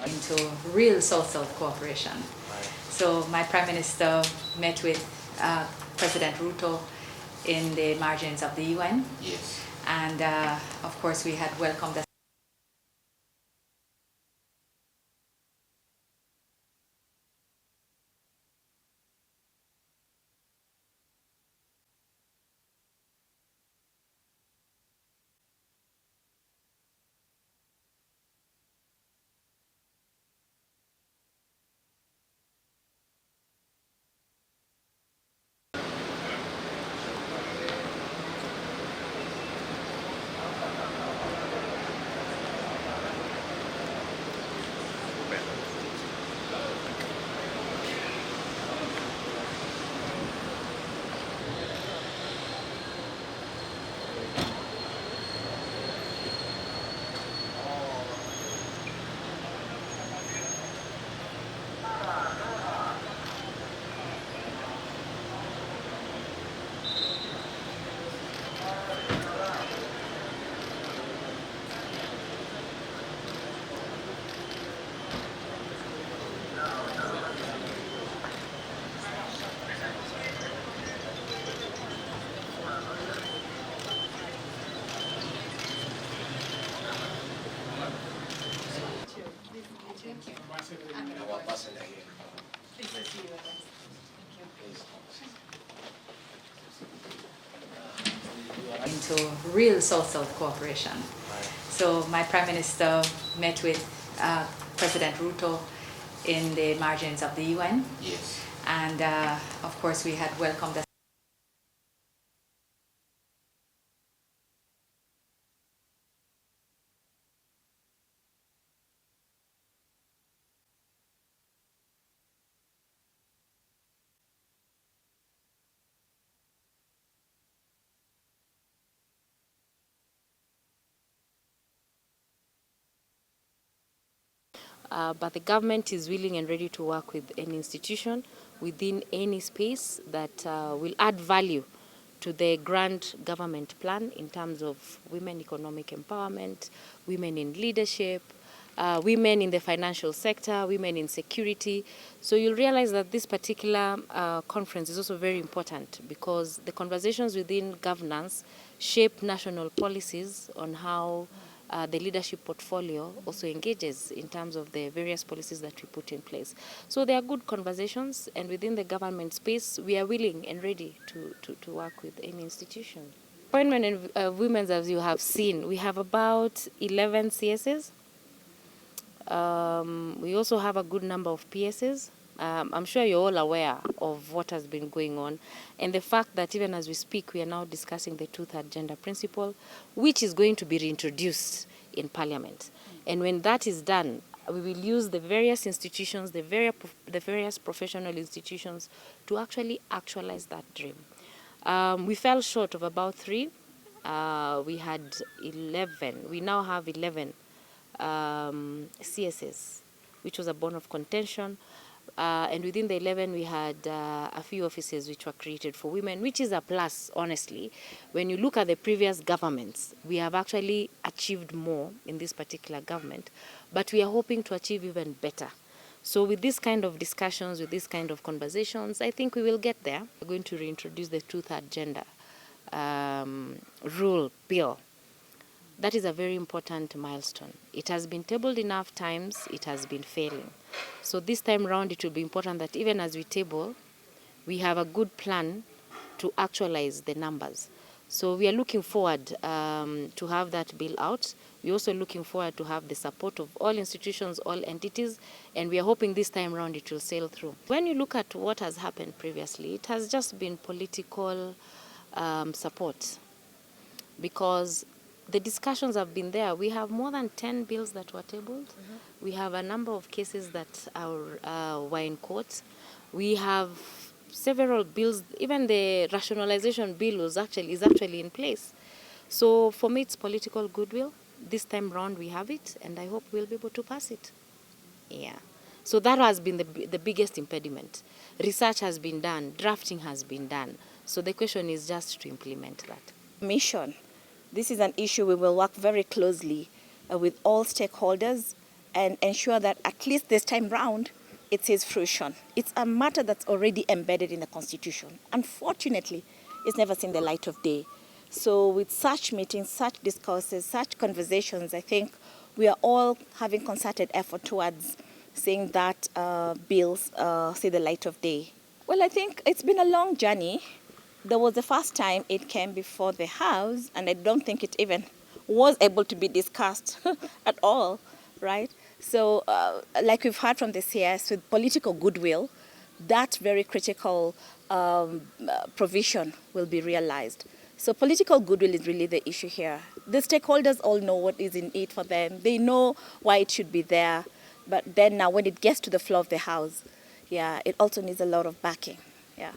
Into real South-South cooperation. So my Prime Minister met with President Ruto in the margins of the UN. Yes. And of course we had welcomed the into real South-South cooperation. So my Prime Minister met with President Ruto in the margins of the UN. Yes. And of course we had welcomed the but the government is willing and ready to work with any institution within any space that will add value to the grand government plan in terms of women economic empowerment, women in leadership, women in the financial sector, women in security. So you'll realize that this particular conference is also very important because the conversations within governance shape national policies on how the leadership portfolio also engages in terms of the various policies that we put in place. So there are good conversations, and within the government space, we are willing and ready to work with any institution. Appointment in women, as you have seen, we have about 11 CSs. We also have a good number of PSs. I'm sure you're all aware of what has been going on and the fact that even as we speak, we are now discussing the two-third gender principle, which is going to be reintroduced in Parliament. And when that is done, we will use the various institutions, the various professional institutions to actually actualize that dream. We fell short of about 3. We had 11. We now have 11 CSS, which was a bone of contention. And within the 11, we had a few offices which were created for women, which is a plus, honestly. When you look at the previous governments, we have actually achieved more in this particular government, but we are hoping to achieve even better. So with this kind of discussions, with this kind of conversations, I think we will get there. We're going to reintroduce the two-third gender rule bill. That is a very important milestone. It has been tabled enough times, it has been failing. So this time round, it will be important that even as we table, we have a good plan to actualize the numbers. So we are looking forward to have that bill out. We're also looking forward to have the support of all institutions, all entities, and we are hoping this time around it will sail through. When you look at what has happened previously, it has just been political support, because the discussions have been there. We have more than 10 bills that were tabled. We have a number of cases that were in court. We have several bills. Even the rationalization bill is actually in place. So for me, it's political goodwill. This time round, we have it, and I hope we'll be able to pass it. Yeah. So that has been the biggest impediment. Research has been done. Drafting has been done. So the question is just to implement that. Mission. This is an issue we will work very closely with all stakeholders and ensure that at least this time round it sees fruition. It's a matter that's already embedded in the Constitution. Unfortunately, it's never seen the light of day. So with such meetings, such discourses, such conversations, I think we are all having concerted effort towards seeing that bills see the light of day. Well, I think it's been a long journey. There was the first time it came before the House, and I don't think it even was able to be discussed at all, right? So, like we've heard from the CS, with political goodwill, that very critical provision will be realized. So political goodwill is really the issue here. The stakeholders all know what is in it for them. They know why it should be there. But then now when it gets to the floor of the House, yeah, it also needs a lot of backing, yeah.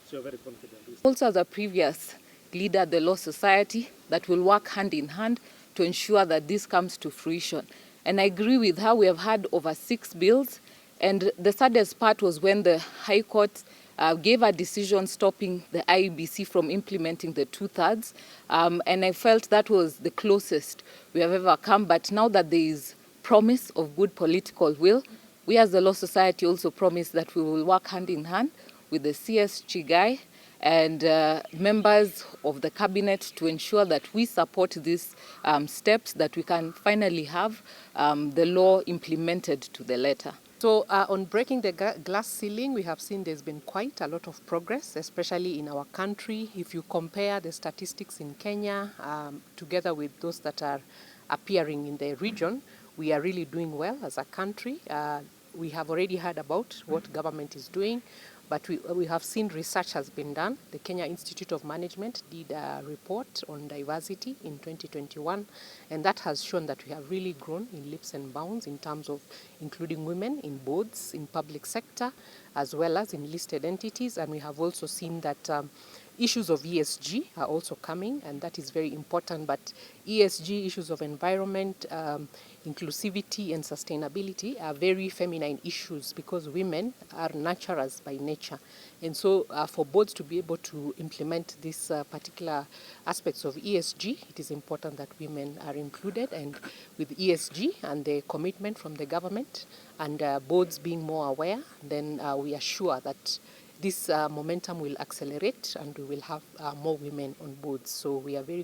So you're very confident. Also, as a previous leader of the Law Society, that will work hand in hand to ensure that this comes to fruition. And I agree with her. We have had over 6 bills, and the saddest part was when the High Court gave a decision stopping the IEBC from implementing the two-thirds, and I felt that was the closest we have ever come. But now that there is promise of good political will, we as the Law Society also promise that we will work hand in hand with the CS Chigai and members of the cabinet to ensure that we support these steps, that we can finally have the law implemented to the letter. So on breaking the glass ceiling, we have seen there's been quite a lot of progress, especially in our country. If you compare the statistics in Kenya together with those that are appearing in the region, we are really doing well as a country. We have already heard about what government is doing, but we have seen research has been done. The Kenya Institute of Management did a report on diversity in 2021, and that has shown that we have really grown in leaps and bounds in terms of including women in boards, in public sector, as well as in listed entities. And we have also seen that issues of ESG are also coming, and that is very important. But ESG, issues of environment, inclusivity and sustainability are very feminine issues because women are nurturers by nature. And so for boards to be able to implement these particular aspects of ESG, it is important that women are included. And with ESG and the commitment from the government and boards being more aware, then we are sure that this momentum will accelerate and we will have more women on boards. So we are very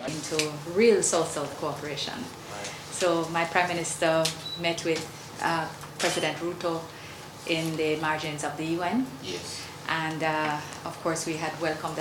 into real South-South cooperation. So my Prime Minister met with President Ruto in the margins of the UN. Yes. And of course we had welcomed